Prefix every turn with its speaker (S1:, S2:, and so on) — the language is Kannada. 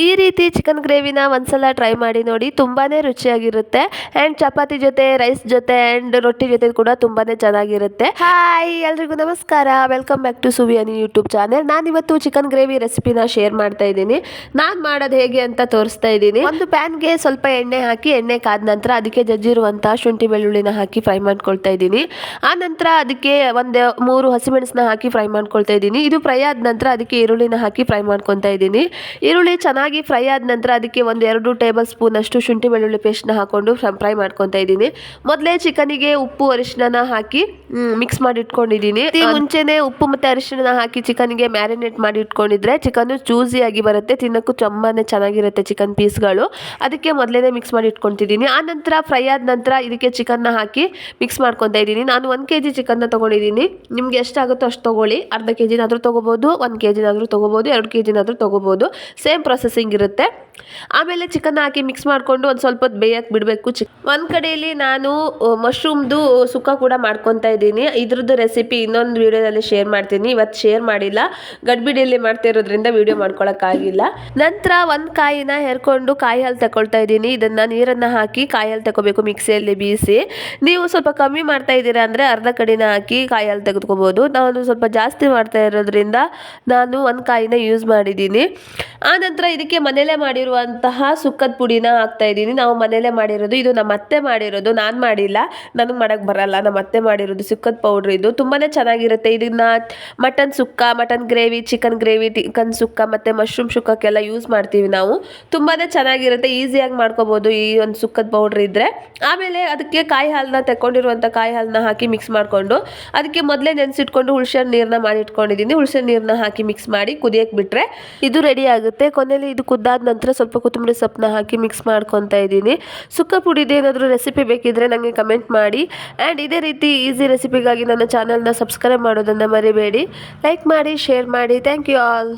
S1: ಈ ರೀತಿ ಚಿಕನ್ ಗ್ರೇವಿನ ಒಂದ್ಸಲ ಟ್ರೈ ಮಾಡಿ ನೋಡಿ, ತುಂಬಾ ರುಚಿಯಾಗಿರುತ್ತೆ. ಆ್ಯಂಡ್ ಚಪಾತಿ ಜೊತೆ, ರೈಸ್ ಜೊತೆ ಆ್ಯಂಡ್ ರೊಟ್ಟಿ ಜೊತೆ ಕೂಡ ತುಂಬಾ ಚೆನ್ನಾಗಿರುತ್ತೆ. ಹಾಯ್ ಎಲ್ರಿಗೂ ನಮಸ್ಕಾರ, ವೆಲ್ಕಮ್ ಬ್ಯಾಕ್ ಟು ಸುವಿಯನಿ ಯೂಟ್ಯೂಬ್ ಚಾನೆಲ್. ನಾನಿವತ್ತು ಚಿಕನ್ ಗ್ರೇವಿ ರೆಸಿಪಿನ ಶೇರ್ ಮಾಡ್ತಾ ಇದ್ದೀನಿ. ನಾನು ಮಾಡೋದು ಹೇಗೆ ಅಂತ ತೋರಿಸ್ತಾ ಇದ್ದೀನಿ. ಒಂದು ಪ್ಯಾನ್ಗೆ ಸ್ವಲ್ಪ ಎಣ್ಣೆ ಹಾಕಿ, ಎಣ್ಣೆ ಕಾದ ನಂತರ ಅದಕ್ಕೆ ಜಜ್ಜಿರುವಂಥ ಶುಂಠಿ ಬೆಳ್ಳುಳ್ಳಿನ ಹಾಕಿ ಫ್ರೈ ಮಾಡ್ಕೊಳ್ತಾ ಇದ್ದೀನಿ. ಆ ನಂತರ ಅದಕ್ಕೆ ಒಂದು 3 ಹಸಿಮೆಣಸನ್ನ ಹಾಕಿ ಫ್ರೈ ಮಾಡ್ಕೊಳ್ತಾ ಇದ್ದೀನಿ. ಇದು ಫ್ರೈ ಆದ ನಂತರ ಅದಕ್ಕೆ ಈರುಳ್ಳಿನ ಹಾಕಿ ಫ್ರೈ ಮಾಡ್ಕೊತಾ ಇದ್ದೀನಿ. ಈರುಳ್ಳಿ ಚೆನ್ನಾಗಿ ಫ್ರೈ ಆದ ನಂತರ ಅದಕ್ಕೆ 1-2 ಟೇಬಲ್ ಸ್ಪೂನ್ ಅಷ್ಟು ಶುಂಠಿ ಬೆಳ್ಳುಳ್ಳಿ ಪೇಸ್ಟ್ನ ಹಾಕೊಂಡು ಫ್ರೈ ಮಾಡ್ಕೊತಾ ಇದ್ದೀನಿ. ಮೊದಲೇ ಚಿಕನಿಗೆ ಉಪ್ಪು ಅರಿಶಿನ ಹಾಕಿ ಮಿಕ್ಸ್ ಮಾಡಿ ಇಟ್ಕೊಂಡಿದ್ದೀನಿ. ಮುಂಚೆನೆ ಉಪ್ಪು ಮತ್ತೆ ಅರಿಶಿನ ಹಾಕಿ ಚಿಕನ್ಗೆ ಮ್ಯಾರಿನೇಟ್ ಮಾಡಿ ಇಟ್ಕೊಂಡಿದ್ರೆ ಚಿಕನ್ ಜ್ಯೂಸಿ ಆಗಿ ಬರುತ್ತೆ, ತಿನ್ನಕ್ಕೂ ತುಂಬಾನೇ ಚೆನ್ನಾಗಿರುತ್ತೆ ಚಿಕನ್ ಪೀಸ್ಗಳು. ಅದಕ್ಕೆ ಮೊದಲೇ ಮಿಕ್ಸ್ ಮಾಡಿ ಇಟ್ಕೊತಿದ್ದೀನಿ. ಆ ನಂತರ ಫ್ರೈ ಆದ ನಂತರ ಇದಕ್ಕೆ ಚಿಕನ್ನ ಹಾಕಿ ಮಿಕ್ಸ್ ಮಾಡ್ಕೊತಾ ಇದ್ದೀನಿ. ನಾನು 1 kg ಚಿಕನ್ನ ತೊಗೊಂಡಿದ್ದೀನಿ. ನಿಮ್ಗೆ ಎಷ್ಟಾಗುತ್ತೋ ಅಷ್ಟು ತೊಗೊಳ್ಳಿ. ಅರ್ಧ kgನಾದರೂ ತೊಗೋಬೋದು, 1 kgನಾದರೂ ತೊಗೋಬೋದು, 2 kgನಾದರೂ ತೊಗೋಬೋದು. ಸೇಮ್ ಪ್ರೊಸೆಸಿಂಗ್ ಇರುತ್ತೆ. ಆಮೇಲೆ ಚಿಕನ್ ಹಾಕಿ ಮಿಕ್ಸ್ ಮಾಡಿಕೊಂಡು ಒಂದು ಸ್ವಲ್ಪ ಹೊತ್ತು ಬೇಯಕ್ಕೆ ಬಿಡಬೇಕು. ಒಂದು ಕಡೆಯಲ್ಲಿ ನಾನು ಮಶ್ರೂಮ್ದು ಸುಕ್ಕ ಕೂಡ ಮಾಡ್ಕೊತಾ ಇದ್ದೀನಿ. ಇದ್ರದ್ದು ರೆಸಿಪಿ ಇನ್ನೊಂದು ವೀಡಿಯೋದಲ್ಲಿ ಶೇರ್ ಮಾಡ್ತೀನಿ. ಇವತ್ತು ಶೇರ್ ಮಾಡಿಲ್ಲ, ಗಡ್ಬಿಡಿಯಲ್ಲಿ ಮಾಡ್ತಾ ಇರೋದ್ರಿಂದ ವೀಡಿಯೋ ಮಾಡ್ಕೊಳಕ್ಕಾಗಿಲ್ಲ. ನಂತರ ಒಂದು ಕಾಯಿನ ಹೆರ್ಕೊಂಡು ಕಾಯಿ ಹಾಲು ತಗೊಳ್ತಾ ಇದ್ದೀನಿ. ಇದನ್ನು ನೀರನ್ನು ಹಾಕಿ ಕಾಯಿ ಹಾಲು ತಗೋಬೇಕು, ಮಿಕ್ಸಿಯಲ್ಲಿ ಬೀಸಿ. ನೀವು ಸ್ವಲ್ಪ ಕಮ್ಮಿ ಮಾಡ್ತಾ ಇದ್ದೀರಾ ಅಂದರೆ ಅರ್ಧ ಕಡಿನ ಹಾಕಿ ಕಾಯಿ ಹಾಲು ತೆಗೆದುಕೋಬೋದು. ನಾನು ಸ್ವಲ್ಪ ಜಾಸ್ತಿ ಮಾಡ್ತಾ ಇರೋದ್ರಿಂದ ನಾನು 1 ಕಾಯಿನ ಯೂಸ್ ಮಾಡಿದ್ದೀನಿ. ಆ ನಂತರ ಇದಕ್ಕೆ ಮನೇಲೆ ಮಾಡಿರುವಂತಹ ಸುಕ್ಕದ ಪುಡಿನ ಹಾಕ್ತಾ ಇದ್ದೀನಿ. ನಾವು ಮನೇಲೆ ಮಾಡಿರೋದು, ಇದು ನಮ್ಮ ಅತ್ತೆ ಮಾಡಿರೋದು, ನಾನು ಮಾಡಿಲ್ಲ, ನನಗೆ ಮಾಡೋಕ್ಕೆ ಬರಲ್ಲ. ನಮ್ಮ ಅತ್ತೆ ಮಾಡಿರೋದು ಸುಕ್ಕದ ಪೌಡ್ರ್. ಇದು ತುಂಬಾ ಚೆನ್ನಾಗಿರುತ್ತೆ. ಇದನ್ನ mutton sukka, mutton gravy, chicken gravy, chicken sukka ಮತ್ತು ಮಶ್ರೂಮ್ ಸುಕ್ಕಕ್ಕೆಲ್ಲ ಯೂಸ್ ಮಾಡ್ತೀವಿ ನಾವು. ತುಂಬಾ ಚೆನ್ನಾಗಿರುತ್ತೆ, ಈಸಿಯಾಗಿ ಮಾಡ್ಕೋಬೋದು ಈ ಒಂದು ಸುಕ್ಕದ ಪೌಡ್ರ್ ಇದ್ದರೆ. ಆಮೇಲೆ ಅದಕ್ಕೆ ಕಾಯಿ ಹಾಲನ್ನ ತಗೊಂಡಿರುವಂಥ ಕಾಯಿ ಹಾಲನ್ನ ಹಾಕಿ ಮಿಕ್ಸ್ ಮಾಡಿಕೊಂಡು ಅದಕ್ಕೆ ಮೊದಲೇ ನೆನೆಸಿಟ್ಕೊಂಡು ಹುಣಸೆ ನೀರನ್ನ ಮಾಡಿ ಇಟ್ಕೊಂಡಿದ್ದೀನಿ. ಹುಣಸೆ ನೀರನ್ನ ಹಾಕಿ ಮಿಕ್ಸ್ ಮಾಡಿ ಕುದಿಯಕ್ಕೆ ಬಿಟ್ಟರೆ ಇದು ರೆಡಿ ಆಗುತ್ತೆ. ಕೊನೆಯಲ್ಲಿ ಇದು ಕುದ್ದಾದ ನಂತರ ಸ್ವಲ್ಪ ಕೊತ್ತಂಬರಿ ಸೊಪ್ಪನ್ನ ಹಾಕಿ ಮಿಕ್ಸ್ ಮಾಡ್ಕೊತಾ ಇದ್ದೀನಿ. ಸುಕ್ಕ ಪುಡಿದು ಏನಾದರೂ ರೆಸಿಪಿ ಬೇಕಿದ್ದರೆ ನನಗೆ ಕಮೆಂಟ್ ಮಾಡಿ. ಆ್ಯಂಡ್ ಇದೇ ರೀತಿ ಈಸಿ ರೆಸಿಪಿಗಾಗಿ ನನ್ನ ಚಾನಲ್ನ ಸಬ್ಸ್ಕ್ರೈಬ್ ಮಾಡೋದನ್ನು ಮರಿಬೇಡಿ. ಲೈಕ್ ಮಾಡಿ, ಶೇರ್ ಮಾಡಿ. Thank you all.